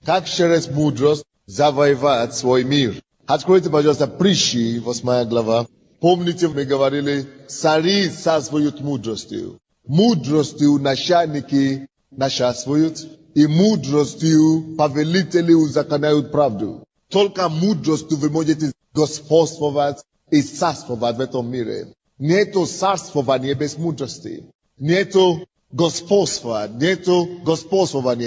Как через мудрость завоевать свой мир. Откройте, пожалуйста, Притчи, 8 глава. Помните, мы говорили, цари царствуют мудростью. Мудростью начальники начальствуют, и мудростью повелители узаконяют правду. Только мудростью вы можете господствовать и царствовать в этом мире. Нету царствования без мудрости. Нету господствования,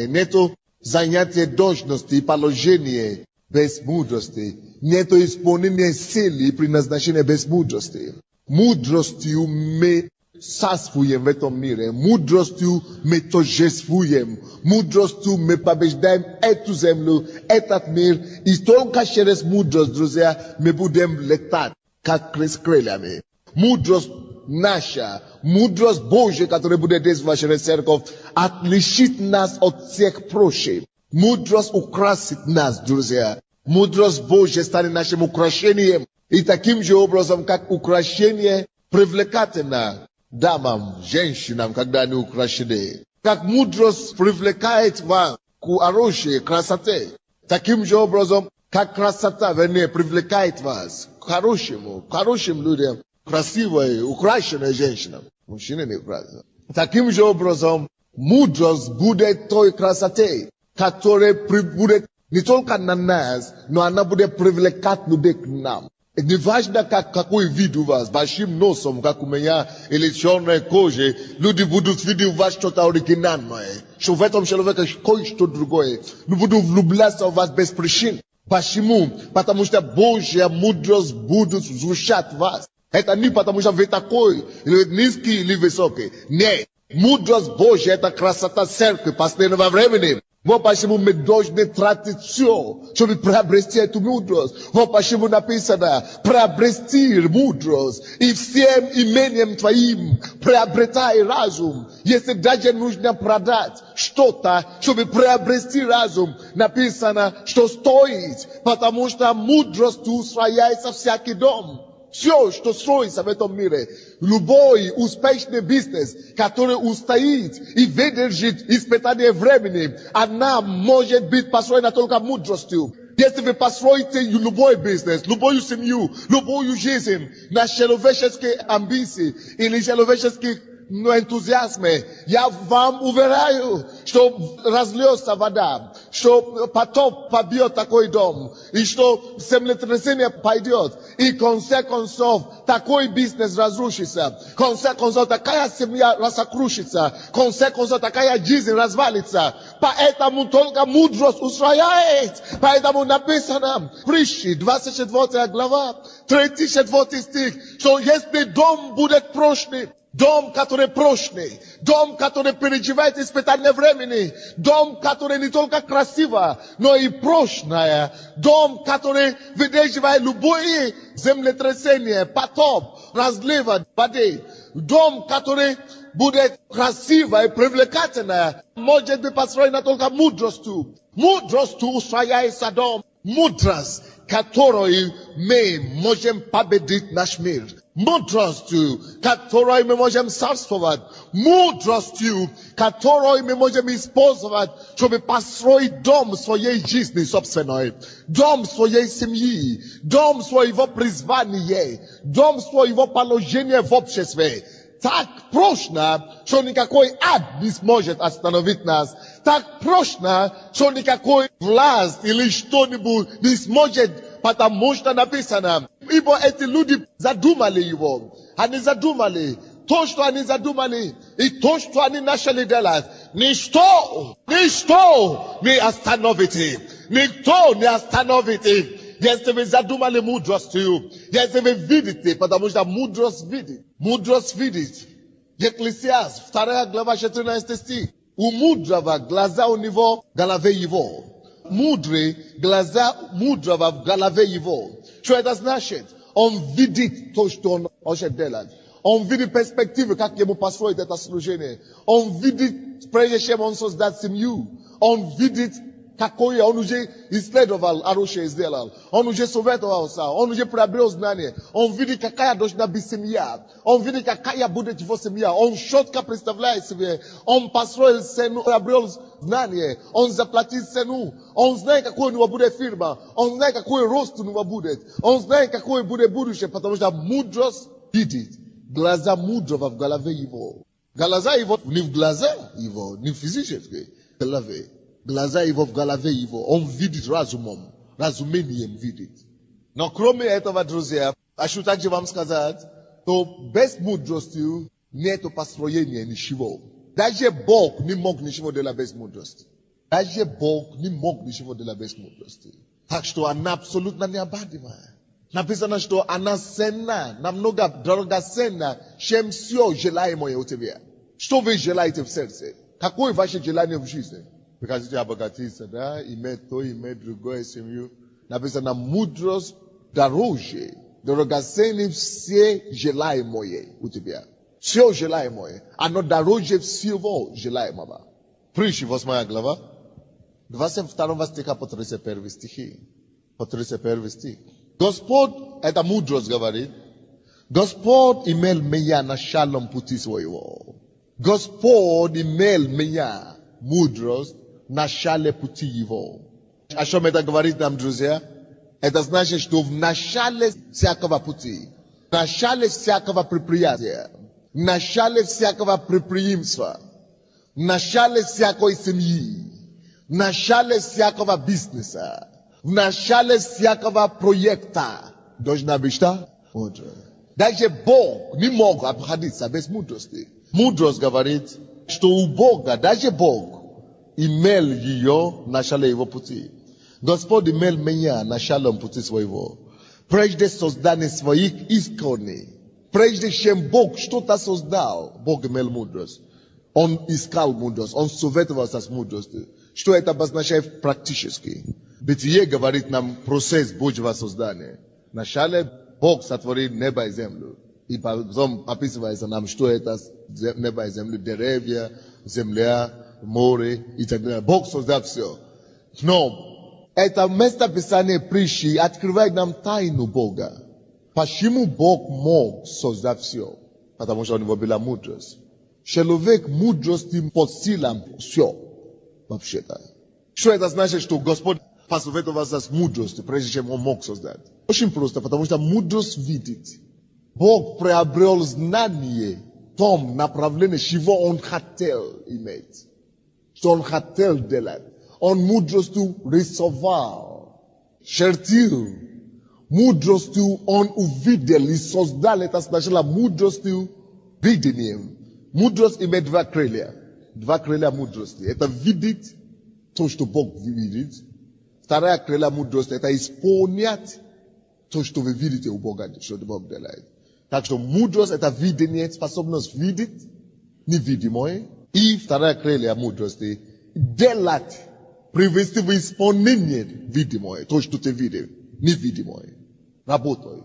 нету занятия должности и положения без мудрости. Нету исполнения цели и предназначения без мудрости. Мудростью мы царствуем в этом мире. Мудростью мы торжествуем. Мудростью мы побеждаем эту землю, этот мир. И только через мудрость, друзья, мы будем летать, как с крыльями. Мудрость наша, мудрость Божья, которая будет действовать через церковь, отличит нас от всех прочих. Мудрость украсит нас, друзья. Мудрость Божья станет нашим украшением. И таким же образом, как украшение привлекательно дамам, женщинам, когда они украшены. Как мудрость привлекает вас к оружию, красоте. Таким же образом, как красота, вернее, привлекает вас к хорошим людям. Красивая, украшенная женщина. Мужчина не украшен. Таким же образом, мудрость будет той красотой, которая будет не только на нас, но она будет привлекать людей к нам. Не важно, какой вид у вас, большим носом, как у меня, или черной кожей, люди будут видеть у вас что-то оригинальное, что в этом человеке кое-что другое. Не будут влюбляться в вас без причин. Почему? Потому что Божья мудрость будет звучать в вас. Это не потому, что вы такой, или низкий, или высокий. Нет. Мудрость Божья – это красота церкви последнего времени. Вот почему мы должны тратить все, чтобы приобрести эту мудрость. Вот почему написано, приобрести мудрость. И всем имением твоим приобретай разум. Если даже нужно продать что-то, чтобы приобрести разум, написано, что стоит. Потому что мудростью устрояется всякий дом. Все, что строится в этом мире, любой успешный бизнес, который устоит и выдержит испытание времени, она может быть построена только мудростью. Если вы построите любой бизнес, любую семью, любую жизнь на человеческие амбиции или человеческих энтузиазме, я вам уверяю, что разльется вода, что потоп побьет такой дом, и что землетрясение пойдет, и в конце концов такой бизнес разрушится, в конце концов такая семья рассокрушится, в конце концов такая жизнь развалится. Поэтому только мудрость устрояет. Поэтому написано в Притчи, 24 глава, 34 стих, что если дом будет прочный, дом, который прочный, дом, который переживает испытание времени, дом, который не только красиво, но и прочное, дом, который выдерживает любое землетрясение, потоп, разлива воды, дом, который будет красиво и привлекательно, может быть построено только мудростью. Мудростью устрояется дом. Мудрость, которой мы можем победить наш мир. Мудростью, которой мы можем царствовать. Мудростью, которой мы можем использовать, чтобы построить дом своей жизни собственной. Дом своей семьи. Дом своего призвания. Дом своего положения в обществе. Так прочно, что никакой ад не сможет остановить нас. Так прочно, что никакой власть или что-нибудь не сможет, потому что написано, ибо эти люди задумали его. Они задумали то, что они задумали, и то, что они начали делать. Ничто не остановит их. Никто не остановит их. Если вы задумали мудростью, если вы видите, потому что мудрость видит. Мудрость видит. Екклесиаст, 2 глава, 14 стих. У мудрого глаза у него в голове его. Мудрый глаза мудрого в голове его. Что это значит? Он видит то, что он хочет делать. Он видит перспективы, как ему построить это служение. Он видит, прежде чем он создать семью. Он видит какое он уже исследовал оружие сделал. Он уже советовался, он уже приобрел знания. Он видит, какая должна быть семья. Он видит, какая будет его семья. Он четко представляет себе. Он построил цену, приобрел знания. Он заплатил цену. Он знает, какой у него будет фирма. Он знает, какой рост у него будет. Он знает, какое будет будущее, потому что мудрость видит. Глаза мудрого в голове его. Глаза его не в глаза его, не физически. Глаза его в голове его. Он видит разумом. Разумением видит. Но кроме этого, друзья, хочу также вам сказать, что без мудрости нету построения ничего. Даже Бог не мог ничего делать без мудрости. Даже Бог не мог ничего делать без мудрости. Так что она абсолютно необходимая. Написано, что она ценна, намного драгоценна, чем все желаемое у тебя. Что вы желаете в сердце? Какое ваше желание в жизни? Вы хотите обогатиться, да? Иметь то, иметь другое семью. Написано, мудрость дороже, драгоценнее все желаемое у тебя. Все желаемое. Оно дороже всего желаемого. Притчи, 8 глава, 22 стиха по 31 стихи. По 31 стих. Господь, это мудрость говорит, Господь имел меня началом пути своего. Господь имел меня, мудрость, начале пути его. О чем это говорит нам, друзья? Это значит, что в начале всякого пути, в начале всякого предприятия, в начале всякого предприимства, в начале всякой семьи, в начале всякого бизнеса, в начале всякого проекта должна быть что? Мудрость. Даже Бог не мог обходиться без мудрости. Мудрость говорит, что у Бога, даже Бог, имел ее в начале его пути. Господь имел меня началом пути своего. Прежде создания своих исконий. Прежде чем Бог что-то создал, Бог имел мудрость. Он искал мудрость, он советовался с мудростью. Что это обозначает практически? Бытие говорит нам процесс Божьего создания. Вначале Бог сотворил небо и землю. И потом описывается нам, что это небо и земля, деревья, земля, море и так далее. Бог создал все. Но это место Писания притчи открывает нам тайну Бога. Почему Бог мог создать все? Потому что у него была мудрость. Человек мудрости под силам все. Вообще-то. Что это значит, что Господь посоветовался с мудростью, прежде чем он мог создать? Очень просто, потому что мудрость видит. Бог приобрел знание в том направлении, чего он хотел иметь. Что он хотел делать. Он мудростью рисовал, чертил. Мудростью он увидел и создал. Это сначала мудростью видением. Мудрость имеет два крылья. Два крылья мудрости. Это видеть то, что Бог видит. Вторая крылья мудрости — это исполнять то, что вы видите у Бога, что Бог делает. Так что мудрость — это видение, способность видеть невидимое. И вторая крылья мудрости — делать, привести в исполнение видимое, то, что ты видишь, невидимое. Работой.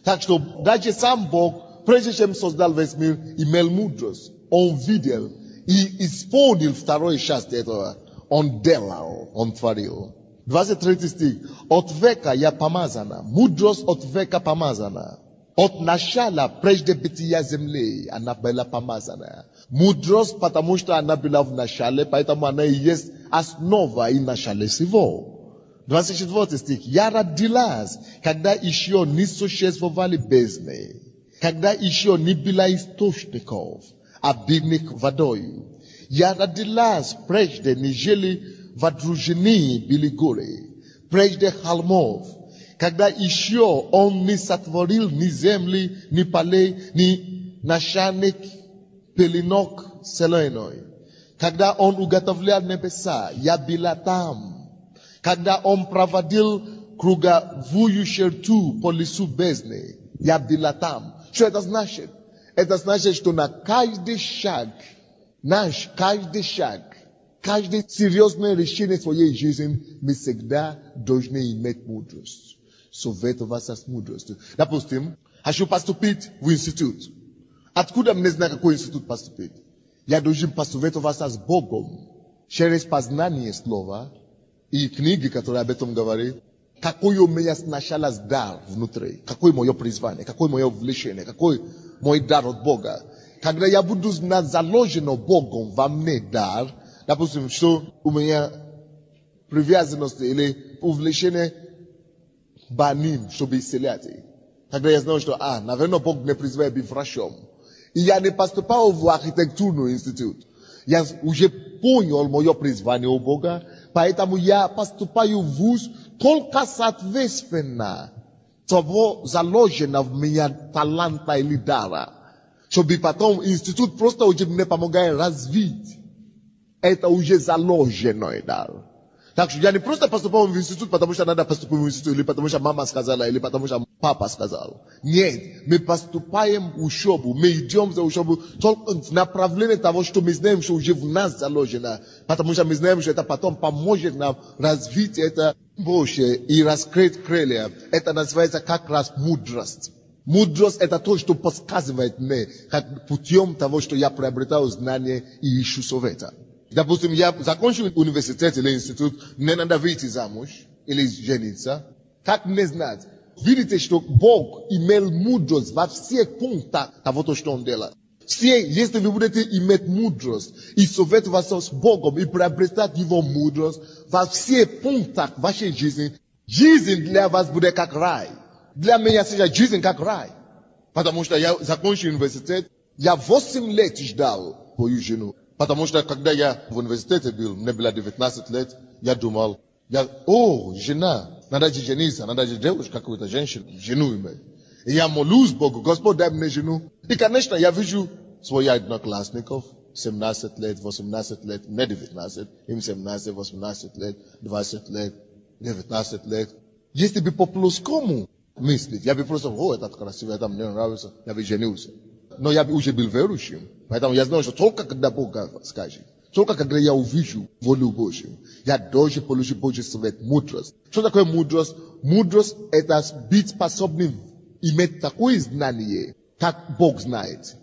Так что даже сам Бог, прежде чем создал весь мир, имел мудрость. Он видел и исполнил вторую часть этого. Он делал, он творил. 23 стих. От века я помазана. Мудрость от века помазана. От начала, прежде бытия земли, она была помазана. Мудрость, потому что она была в начале, поэтому она и есть основа и начало всего. 24 стих. Я родилась, когда еще не существовали бездны, когда еще не было источников, обильных водой. Я родилась прежде, нежели водружены были горы, прежде холмов, когда еще он не сотворил ни земли, ни полей, ни начальник пеленок вселенной. Когда он уготовлял небеса, я была там. Когда он проводил круговую черту по лесу бездны, я была там. Что это значит? Это значит, что на каждый шаг, каждое серьезное решение своей жизни, мы всегда должны иметь мудрость. Советоваться с мудростью. Допустим, хочу поступить в институт. Откуда мне знать, какой институт поступить? Я должен посоветоваться с Богом через познание слова и книги, которые об этом говорят, какой у меня сначала дар внутри, какое мое призвание, какое мое влечение, какой мой дар от Бога. Когда я буду знать заложено Богом во мне дар, допустим, что у меня привязанность или увлечение больным, чтобы исцелять. Когда я знаю, что, наверное, Бог мне призывает быть врачом. И я не поступал в архитектурный институт. Я уже понял мое призвание у Бога, поэтому я поступаю в вуз только соответственно того заложено в меня таланта или дара. Чтобы потом институт просто уже мне помогает развить. Это уже заложенный дар. Так что я не просто поступал в институт, потому что надо поступить в институт, или потому что мама сказала, или потому что папа сказал. Нет, мы поступаем в учебу, мы идем за учебу только в направлении того, что мы знаем, что уже в нас заложено. Потому что мы знаем, что это потом поможет нам развить это Божье и раскрыть крылья. Это называется как раз мудрость. Мудрость это то, что подсказывает мне, как путем того, что я приобретаю знания и ищу совета. Допустим, я закончил университет или институт, мне надо выйти замуж или жениться. Как мне знать? Видите, что Бог имел мудрость во всех пунктах того, что Он делает. Все, если вы будете иметь мудрость и советоваться с Богом и приобретать Его мудрость во всех пунктах вашей жизни, жизнь для вас будет как рай. Для меня сейчас жизнь как рай. Потому что я закончил университет, я 8 лет ждал свою жену. Потому что когда я в университете был, мне было 19 лет, я думал, жена, надо же жениться, надо же делать какую-то женщину, жену иметь. И я молюсь Богу, Господь дай мне жену. И, конечно, я вижу своих одноклассников, 17 лет, 18 лет, не 19, им 17, 18 лет, 20 лет, 19 лет. Если бы по-плоскому мыслить, я бы просто, этот красивый, это мне нравится, я бы женился. Но я бы уже был верующим. Поэтому я знаю, что только когда Бог скажет, только когда я увижу волю Божью, я должен получить Божий совет, мудрость. Что такое мудрость? Мудрость – это быть способным иметь такое знание, как Бог знает.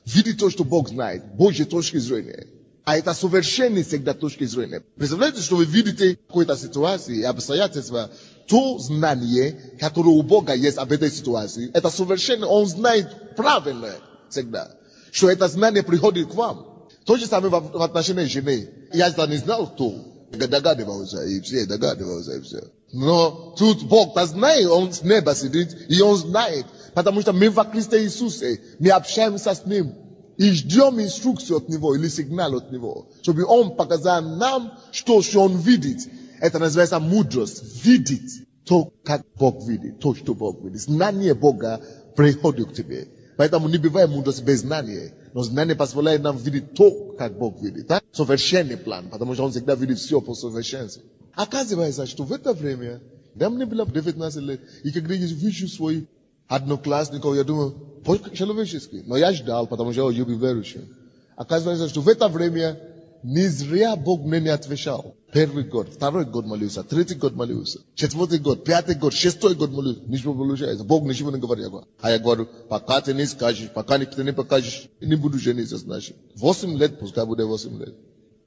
Видеть то, что Бог знает, Божьей точки зрения. А это совершенная всегда точки зрения. Представляете, что вы видите какой-то ситуации, обстоятельства, то знание, которое у Бога есть об этой ситуации, это совершенно, Он знает правильно всегда, что это знание приходит к вам. То же самое в отношении жены. Я это не знал, кто. Догадывался, и все. Но тут Бог-то знает, Он с неба сидит, и Он знает. Потому что мы во Христе Иисусе, мы общаемся с Ним. И ждем инструкцию от Него, или сигнал от Него. Чтобы Он показал нам, что Он видит. Это называется мудрость. Видеть то, как Бог видит. То, что Бог видит. Знание Бога приходит к тебе. Поэтому не бывает мудрость без знания. Но знание позволяет нам видеть то, как Бог видит. Так? Совершенный план. Потому что Он всегда видит все по совершенству. Оказывается, что в это время, да мне было 19 лет, и когда я вижу своих одноклассников, я думаю, по-человечески. Но я ждал, потому что я был верующим. Оказывается, что в это время не зря Бог мне не отвечал. Первый год, второй год молился, третий год молился, четвертый год, пятый год, шестой год молился. Ничего не получается. Бог ничего не говорит. А я говорю, пока ты не скажешь, пока ты не покажешь, не буду жениться, значит. 8 лет, пускай будет 8 лет.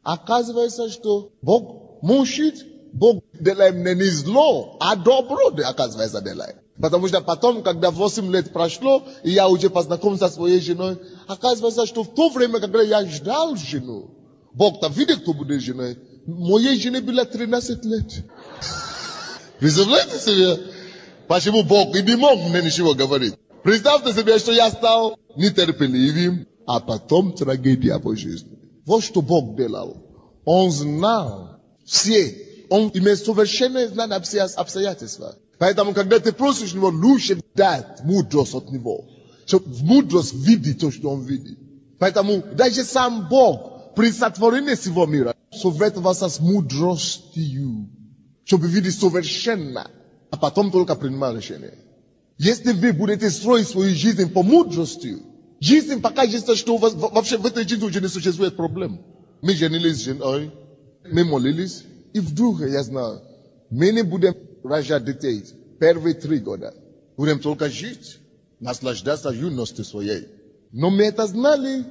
Оказывается, что Бог мучит, Бог делает мне не зло, а добро, оказывается, делает. Потому что потом, когда 8 лет прошло, и я уже познакомился со своей женой, оказывается, что в то время, когда я ждал жену, Бог-то видит, кто будет женой. Моей жене было 13 лет. Представляете себе, почему Бог и не мог мне ничего говорить? Представьте себе, что я стал нетерпеливым, а потом трагедия по жизни. Вот что Бог делал. Он знал все. Он имеет совершенное знание обстоятельства. Поэтому, когда ты просишь Него, лучше дать мудрость от Него. Чтобы мудрость видит то, что Он видит. Поэтому даже сам Бог при сотворении всего мира советовался с мудростью, чтобы видеть совершенно, а потом только принимать решение. Если вы будете строить свою жизнь по мудрости, жизнь покажется, что у вас вообще в этой жизни уже не существует проблем. Мы женились с женой, мы молились, и вдруг, я знаю, мы не будем рожать детей первые 3 года. Будем только жить, наслаждаться юностью своей. Но мы это знали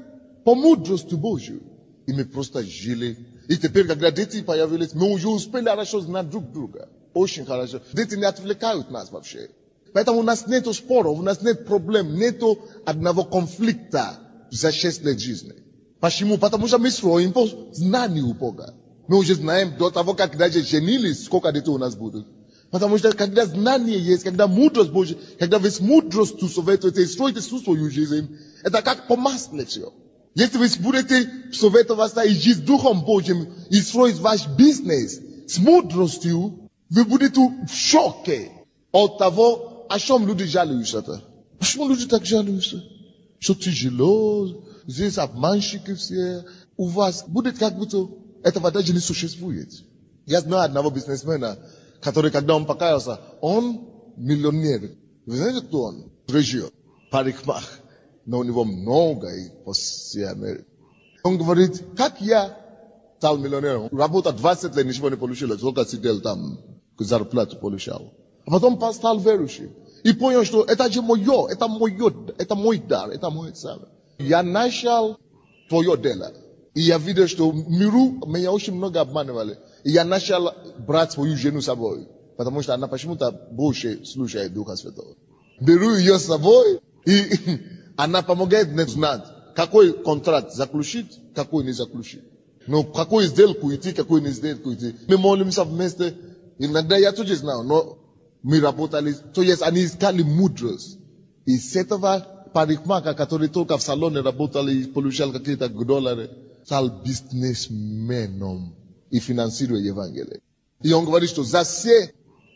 по мудрости Божью. И мы просто жили. И теперь, когда дети появились, мы уже успели хорошо знать друг друга. Очень хорошо. Дети не отвлекают нас вообще. Поэтому у нас нет споров, у нас нет проблем, нет одного конфликта за 6 лет жизни. Почему? Потому что мы строим по знанию Бога. Мы уже знаем до того, как даже женились, сколько детей у нас будет. Потому что когда знание есть, когда мудрость Божья, когда вы с мудростью советуете и строите всю свою жизнь, это как по маслу все. Если вы будете советоваться и жить Духом Божьим и строить ваш бизнес с мудростью, вы будете в шоке от того, о чем люди жалуются. Почему люди так жалуются? Что тяжело, здесь обманщики все. У вас будет как будто этого даже не существует. Я знаю одного бизнесмена, который, когда он покаялся, он миллионер. Вы знаете, кто он? Режиссер, парикмах. Но у него много и по всей Америке. Он говорит, как я стал миллионером? Работа 20 лет, ничего не получил, только сидел там, зарплату получал. А потом стал верующим. И понял, что это же мое, это мой дар, это мой царь. Я начал твое дело. И я видел, что в миру меня очень много обманывали. И я начал брать свою жену с собой. Потому что она почему-то больше слушает Духа Святого. Беру ее с собой, и она помогает мне знать, какой контракт заключить, какой не заключить. Но какую сделку идти, какую не сделку идти. Мы молимся вместе. Иногда я тоже знаю, но мы работали. То есть они искали мудрость. И с этого парикмака, который только в салоне работал и получал какие-то доллары, стал бизнесменом и финансирует Евангелие. И он говорит, что за все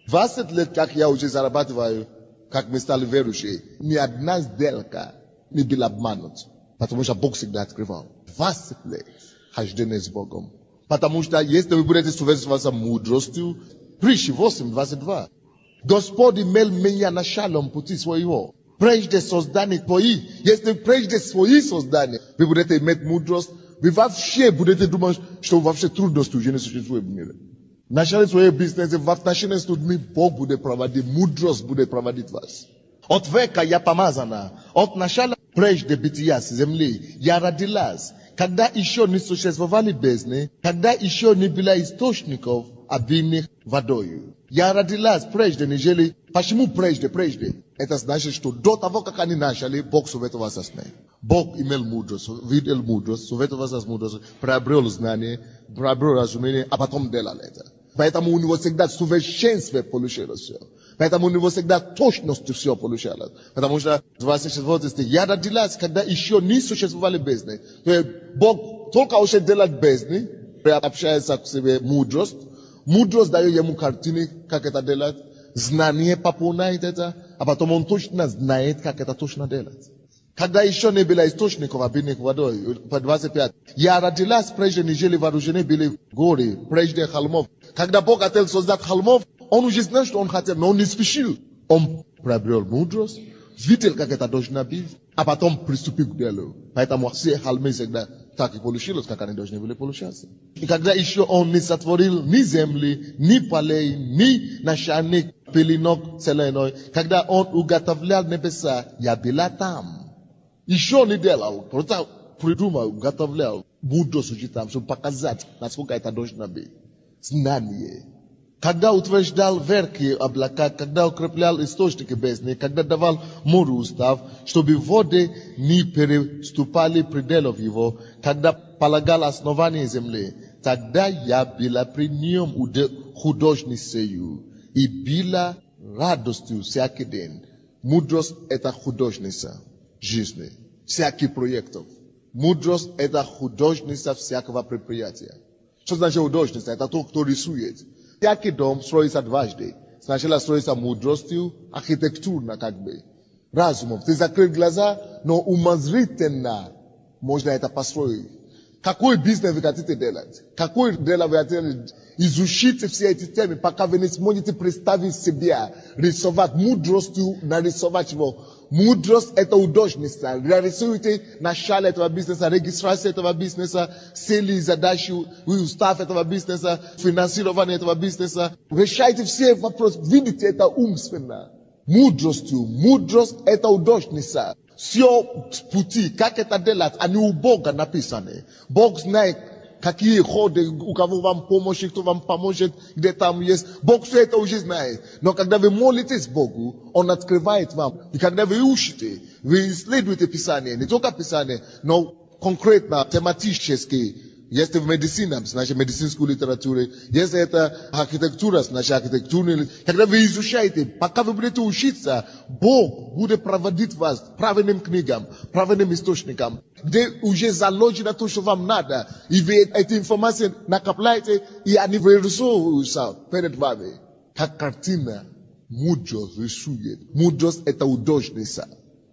20 лет, как я уже зарабатываю, как мы стали верующие, ни одна сделка не была обманута. Потому что Бог всегда открывал. 20 лет хождения с Богом. Потому что если вы будете советоваться мудростью, Притчи 8:22. Господь имел меня началом пути своего. Прежде создания твои. Если прежде свои создания вы будете иметь мудрость, вы вообще будете думать, что вообще трудности уже не существует в мире. В начале своего бизнеса, в отношении с людьми, Бог будет проводить, мудрость будет проводить вас. От века я помазана, от начала прежде бытия с земли я родилась, когда еще не существовали бездны, когда еще не было источников, обильных водою. Я родилась прежде, нежели... Почему прежде? Это значит, что до того, как они начали, Бог советовался с ней. Бог имел мудрость, видел мудрость, советовался с мудростью, приобрел знание, приобрел разумение, а потом делал это. Поэтому у него всегда совершенствие получилось все. Поэтому у него всегда точность все получалось. Потому что 24 стих. Я родилась, когда еще не существовали бездны. То есть Бог только уже делает бездны, приобщается к себе мудрость. Мудрость дает ему картины, как это делать. Знание пополняет это, а потом он точно знает, как это точно делать. Когда еще не было источников обильных водой, по 25. Я родилась прежде, нежели вооружены были горы, прежде холмов. Когда Бог хотел создать холмов, он уже знал, что он хотел, но он не спешил. Он приобрел мудрость, видел, как это должно быть, а потом приступил к делу. Поэтому все холмы всегда так и получилось, как они должны были получаться. И когда еще он не сотворил ни земли, ни полей, ни начальник пеленок вселенной, когда он уготовлял небеса, я была там. Еще не делал, просто придумал, уготовлял. Мудрость уже там, чтобы показать, насколько это должно быть. Знание. Когда утверждал верхи облака, когда укреплял источники бездны, когда давал морю устав, чтобы воды не переступали пределов его, когда полагал основание земли, тогда я была при нем художницею и была радостью всякий день. Мудрость – это художница жизни, всяких проектов. Мудрость – это художница всякого предприятия. Что значит художница? Это тот, кто рисует. Всякий дом строится дважды. Сначала строится мудростью, архитектурно как бы, разумом. Ты закрыть глаза, но умозрительно можно это построить. Какой бизнес вы хотите делать? Какое дело вы хотите? Изучите все эти темы, пока вы не сможете представить себя, рисовать мудростью, нарисовать его. Мудрость – это художница. Рисуйте начало этого бизнеса, регистрация этого бизнеса, цели, задачи, устав этого бизнеса, финансирование этого бизнеса. Решайте все вопросы. Видите это умственно. Мудрость – это художница. все пути, как это делать, они у Бога написаны. Бог знает, какие ходы, у кого вам помощь, кто вам поможет, где там есть. Бог все это уже знает. Но когда вы молитесь Богу, Он открывает вам. И когда вы учите, вы исследуете Писание, не только Писание, но конкретно, тематически. Если в медицине, значит медицинскую литературу, если это архитектура, значит архитектурная. Когда вы изучаете, пока вы будете учиться, Бог будет проводить вас к правильным книгам, правильным источникам, где уже заложено то, что вам надо. И вы эти информации накопляете, и они вырисовываются перед вами. Как картина, мудрость рисует. Мудрость — это удачница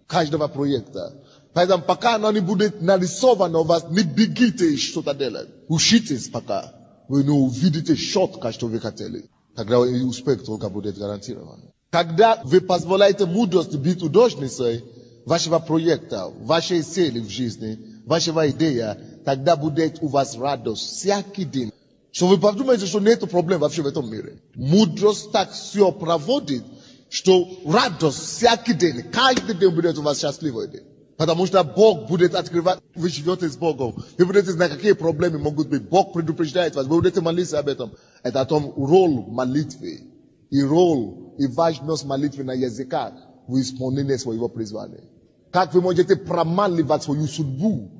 каждого проекта. Поэтому пока оно не будет нарисовано у вас, не бегите что-то делать. Учитесь пока. Вы не увидите четко, что вы хотели. Тогда успех только будет гарантирован. Когда вы позволяете мудрости быть удачницей вашего проекта, вашей цели в жизни, вашего идея, тогда будет у вас радость всякий день. Что вы подумаете, что нет проблем вообще в этом мире. Мудрость так все проводит, что радость всякий день, каждый день будет у вас счастливый день. Потому что Бог будет открывать, вы живете с Богом. Вы будете знать, какие проблемы могут быть. Бог предупреждает вас, вы будете молиться об этом. Это о том роль молитвы. И роль, и важность молитвы на языках в исполнении своего призвания. Как вы можете промаливать свою судьбу,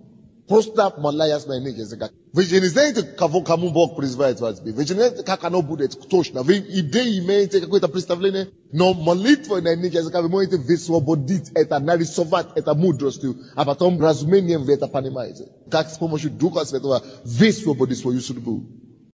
просто молясь на иных языках. Вы же не знаете, кому Бог призывает вас быть. Вы же не знаете, как оно будет точно. Вы идеи имеете, какое-то представление. Но молитва на иных языках вы можете высвободить это, нарисовать это мудростью, а потом разумением вы это понимаете. Как с помощью Духа Святого высвободить свою судьбу.